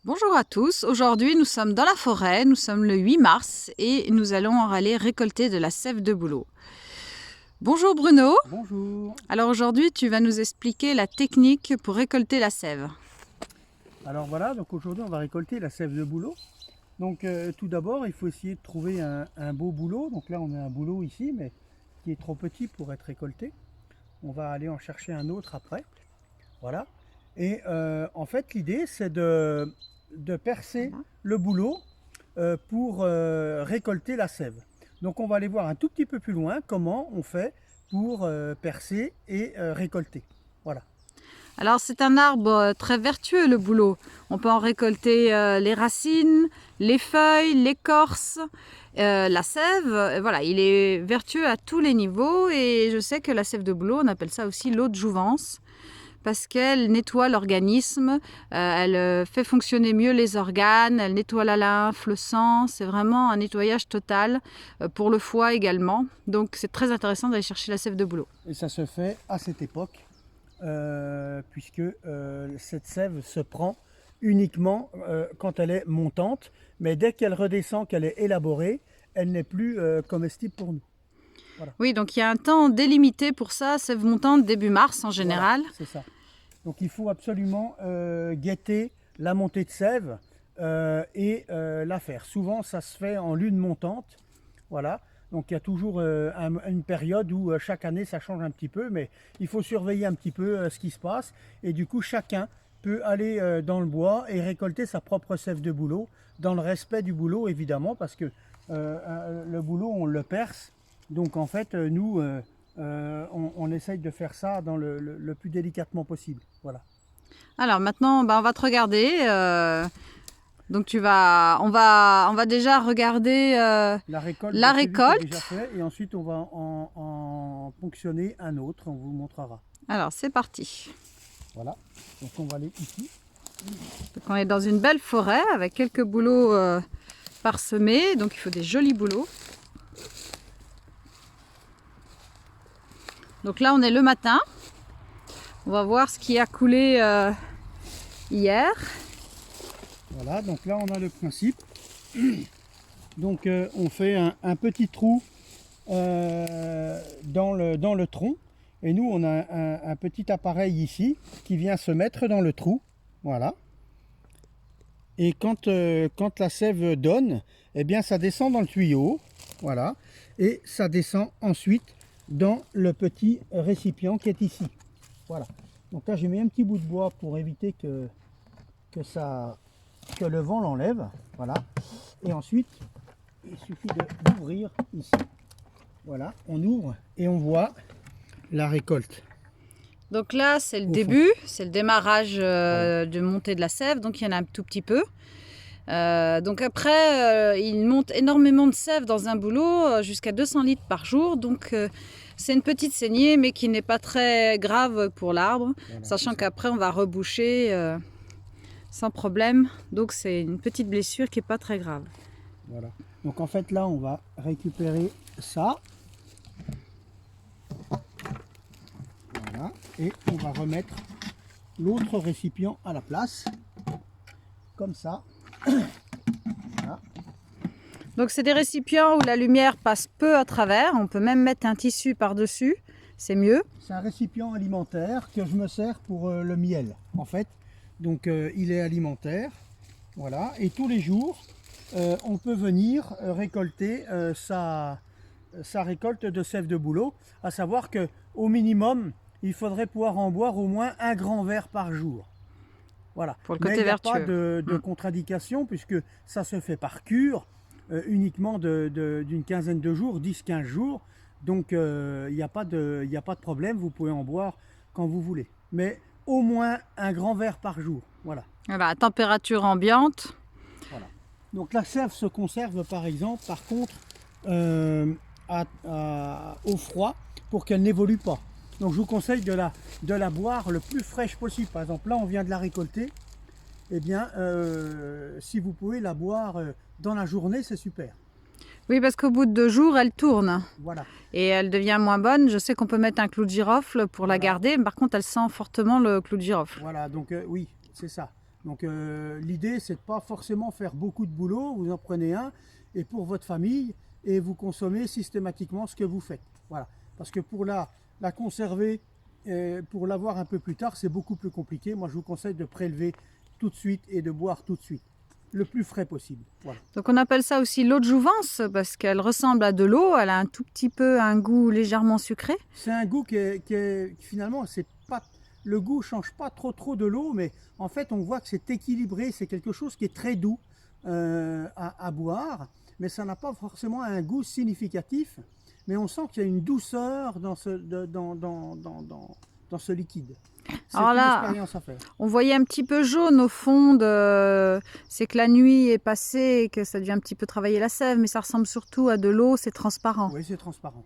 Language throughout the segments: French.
Bonjour à tous, aujourd'hui nous sommes dans la forêt, nous sommes le 8 mars et nous allons aller récolter de la sève de bouleau. Bonjour Bruno. Bonjour. Alors aujourd'hui tu vas nous expliquer la technique pour récolter la sève. Alors voilà, donc aujourd'hui on va récolter la sève de bouleau. Donc tout d'abord il faut essayer de trouver un beau bouleau. Donc là on a un bouleau ici mais qui est trop petit pour être récolté. On va aller en chercher un autre après. Voilà. Et en fait l'idée c'est de percer le bouleau pour récolter la sève. Donc on va aller voir un tout petit peu plus loin comment on fait pour percer et récolter. Voilà. Alors c'est un arbre très vertueux le bouleau. On peut en récolter les racines, les feuilles, l'écorce, la sève. Voilà, il est vertueux à tous les niveaux et je sais que la sève de bouleau, on appelle ça aussi l'eau de jouvence parce qu'elle nettoie l'organisme, elle fait fonctionner mieux les organes, elle nettoie la lymphe, le sang. C'est vraiment un nettoyage total pour le foie également. Donc c'est très intéressant d'aller chercher la sève de bouleau. Et ça se fait à cette époque. Puisque cette sève se prend uniquement quand elle est montante, mais dès qu'elle redescend, qu'elle est élaborée, elle n'est plus comestible pour nous. Voilà. Oui, donc il y a un temps délimité pour ça, sève montante début mars en général. Voilà, c'est ça. Donc il faut absolument guetter la montée de sève et la faire. Souvent ça se fait en lune montante, voilà. Donc il y a toujours une période où chaque année ça change un petit peu, mais il faut surveiller un petit peu ce qui se passe. Et du coup chacun peut aller dans le bois et récolter sa propre sève de bouleau, dans le respect du bouleau évidemment, parce que le bouleau on le perce. Donc en fait nous on essaye de faire ça dans le plus délicatement possible. Voilà. Alors maintenant on va te regarder. Donc on va déjà regarder la récolte. Déjà fait, et ensuite on va en ponctionner un autre, on vous montrera. Alors c'est parti. Voilà, donc on va aller ici. Donc on est dans une belle forêt avec quelques bouleaux parsemés, donc il faut des jolis bouleaux. Donc là on est le matin, on va voir ce qui a coulé hier. Voilà, donc là on a le principe. Donc on fait un petit trou dans le tronc. Et nous on a un petit appareil ici qui vient se mettre dans le trou. Voilà. Et quand la sève donne, eh bien ça descend dans le tuyau. Voilà. Et ça descend ensuite dans le petit récipient qui est ici. Voilà. Donc là j'ai mis un petit bout de bois pour éviter que le vent l'enlève. Voilà. Et ensuite il suffit d'ouvrir ici. Voilà, on ouvre et on voit la récolte. Donc là c'est le début, c'est le démarrage de montée de la sève, donc il y en a un tout petit peu. Donc après il monte énormément de sève dans un bouleau, jusqu'à 200 litres par jour. Donc c'est une petite saignée mais qui n'est pas très grave pour l'arbre, voilà, sachant qu'après on va reboucher sans problème. Donc c'est une petite blessure qui n'est pas très grave. Voilà. Donc en fait là on va récupérer ça. Voilà. Et on va remettre l'autre récipient à la place. Comme ça. Voilà. Donc c'est des récipients où la lumière passe peu à travers. On peut même mettre un tissu par-dessus. C'est mieux. C'est un récipient alimentaire que je me sers pour le miel en fait. Donc il est alimentaire. Voilà. Et tous les jours on peut venir récolter sa récolte de sève de bouleau, à savoir que au minimum il faudrait pouvoir en boire au moins un grand verre par jour. Voilà. Pour le côté mais il n'y a vertueux. pas de contre-indication puisque ça se fait par cure uniquement d'une quinzaine de jours, 10-15 jours. Donc il n'y a pas de problème, vous pouvez en boire quand vous voulez. Mais au moins un grand verre par jour. Voilà. Voilà, à température ambiante. Voilà. Donc la sève se conserve par exemple, par contre, au froid pour qu'elle n'évolue pas. Donc je vous conseille de la boire le plus fraîche possible. Par exemple là on vient de la récolter. Eh bien si vous pouvez la boire dans la journée, c'est super. Oui, parce qu'au bout de 2 jours, elle tourne. Voilà. Et elle devient moins bonne. Je sais qu'on peut mettre un clou de girofle pour la garder, mais par contre, elle sent fortement le clou de girofle. Voilà, donc oui, c'est ça. Donc l'idée, c'est de pas forcément faire beaucoup de boulot, vous en prenez un, et pour votre famille, et vous consommez systématiquement ce que vous faites. Voilà. Parce que pour la conserver, pour l'avoir un peu plus tard, c'est beaucoup plus compliqué. Moi, je vous conseille de prélever tout de suite et de boire tout de suite, le plus frais possible. Voilà. Donc on appelle ça aussi l'eau de jouvence parce qu'elle ressemble à de l'eau, elle a un tout petit peu un goût légèrement sucré. C'est un goût qui est finalement, c'est pas, le goût change pas trop de l'eau, mais en fait on voit que c'est équilibré, c'est quelque chose qui est très doux à boire, mais ça n'a pas forcément un goût significatif, mais on sent qu'il y a une douceur dans ce liquide. C'est Alors une là, expérience à faire. on voyait un petit peu jaune au fond, c'est que la nuit est passée et que ça devient un petit peu travailler la sève, mais ça ressemble surtout à de l'eau, c'est transparent. Oui, c'est transparent.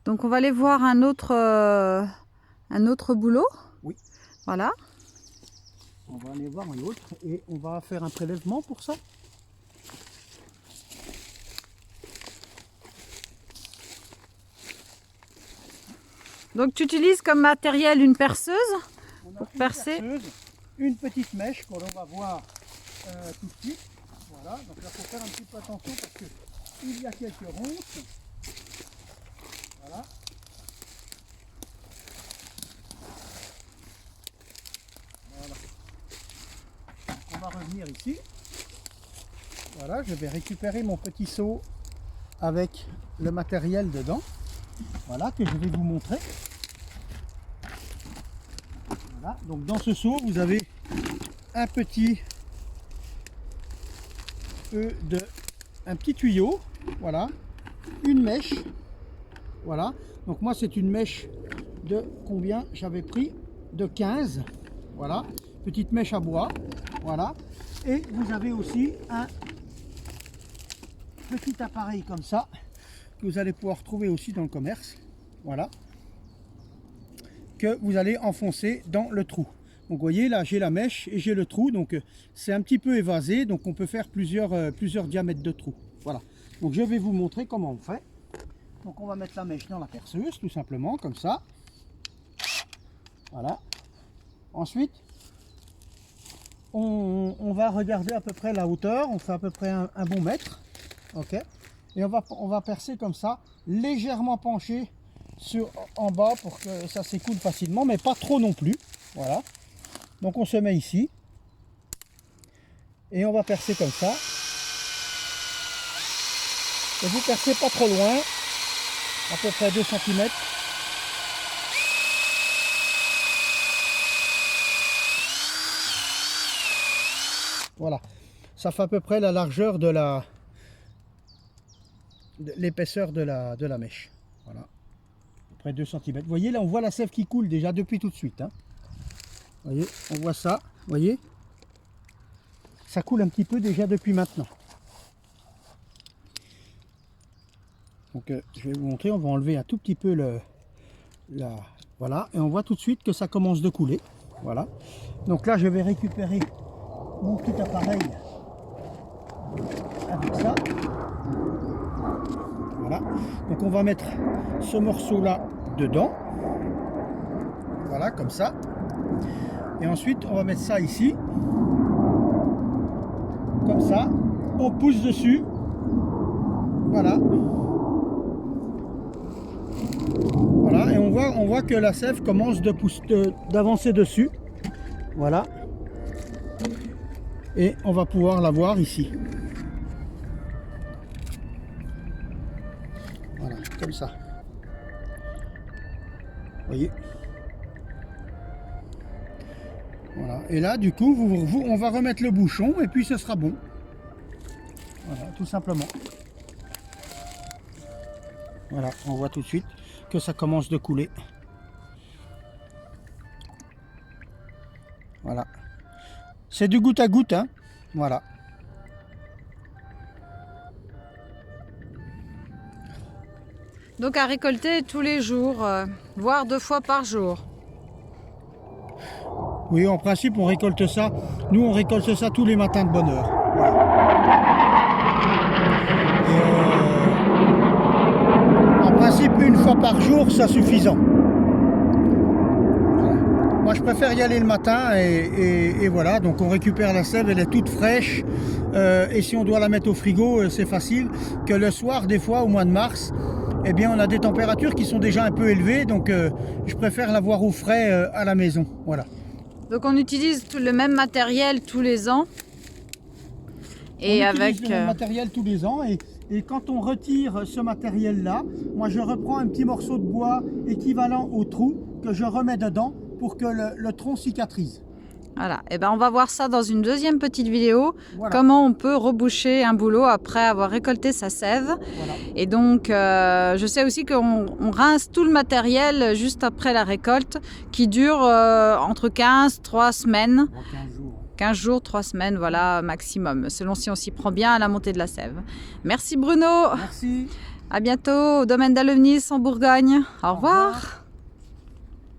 Donc on va aller voir un autre boulot. Oui. Voilà. On va aller voir un autre et on va faire un prélèvement pour ça. Donc tu utilises comme matériel une perceuse On a pour une percer. perceuse, une petite mèche que l'on va voir tout de suite. Voilà, donc là il faut faire un petit peu attention parce que il y a quelques ronces. Voilà. Voilà. On va revenir ici. Voilà, je vais récupérer mon petit seau avec le matériel dedans. Voilà, que je vais vous montrer. Voilà, donc dans ce seau, vous avez un petit un petit tuyau, voilà, une mèche, voilà. Donc moi c'est une mèche de combien j'avais pris, de 15, voilà, petite mèche à bois, voilà. Et vous avez aussi un petit appareil comme ça que vous allez pouvoir trouver aussi dans le commerce, voilà, que vous allez enfoncer dans le trou. Donc vous voyez là j'ai la mèche et j'ai le trou, donc c'est un petit peu évasé, donc on peut faire plusieurs diamètres de trous. Voilà, donc je vais vous montrer comment on fait. Donc on va mettre la mèche dans la perceuse tout simplement comme ça. Voilà. Ensuite on va regarder à peu près la hauteur, on fait à peu près un bon mètre. Ok. Et on va percer comme ça, légèrement penché en bas pour que ça s'écoule facilement, mais pas trop non plus. Voilà. Donc on se met ici. Et on va percer comme ça. Et vous percez pas trop loin, à peu près 2 cm. Voilà. Ça fait à peu près la largeur de l'épaisseur de la mèche. Voilà. À peu près 2 cm. Vous voyez là, on voit la sève qui coule déjà depuis tout de suite. Hein. Vous voyez, on voit ça. Vous voyez, ça coule un petit peu déjà depuis maintenant. Donc je vais vous montrer, on va enlever un tout petit peu voilà, et on voit tout de suite que ça commence de couler. Voilà. Donc là je vais récupérer mon petit appareil avec ça. Voilà. Donc on va mettre ce morceau là dedans. Voilà, comme ça. Et ensuite on va mettre ça ici. Comme ça. On pousse dessus. Voilà. Voilà, et on voit que la sève commence d'avancer dessus. Voilà. Et on va pouvoir la voir ici. Voilà, comme ça. Vous voyez. Voilà. Et là, du coup, on va remettre le bouchon et puis ce sera bon. Voilà, tout simplement. Voilà, on voit tout de suite que ça commence de couler. Voilà. C'est du goutte à goutte, hein. Voilà. Donc à récolter tous les jours, voire 2 fois par jour. Oui, en principe, on récolte ça. Nous, on récolte ça tous les matins de bonne heure. Voilà. En principe, une fois par jour, c'est suffisant. Voilà. Moi, je préfère y aller le matin et voilà, donc on récupère la sève, elle est toute fraîche et si on doit la mettre au frigo, c'est facile. Que le soir, des fois, au mois de mars, eh bien, on a des températures qui sont déjà un peu élevées, donc je préfère l'avoir au frais à la maison. Voilà. Donc on utilise le même matériel tous les ans. Et on avec utilise le même matériel tous les ans et quand on retire ce matériel-là, moi je reprends un petit morceau de bois équivalent au trou que je remets dedans pour que le tronc cicatrise. voilà, et ben on va voir ça dans une deuxième petite vidéo, Voilà. comment on peut reboucher un bouleau après avoir récolté sa sève. Voilà. Et donc je sais aussi qu'on rince tout le matériel juste après la récolte qui dure entre 3 semaines. 15 jours, 3 semaines, voilà, maximum, selon si on s'y prend bien à la montée de la sève. Merci Bruno. Merci. À bientôt au domaine d'Alevnis en Bourgogne. Au revoir.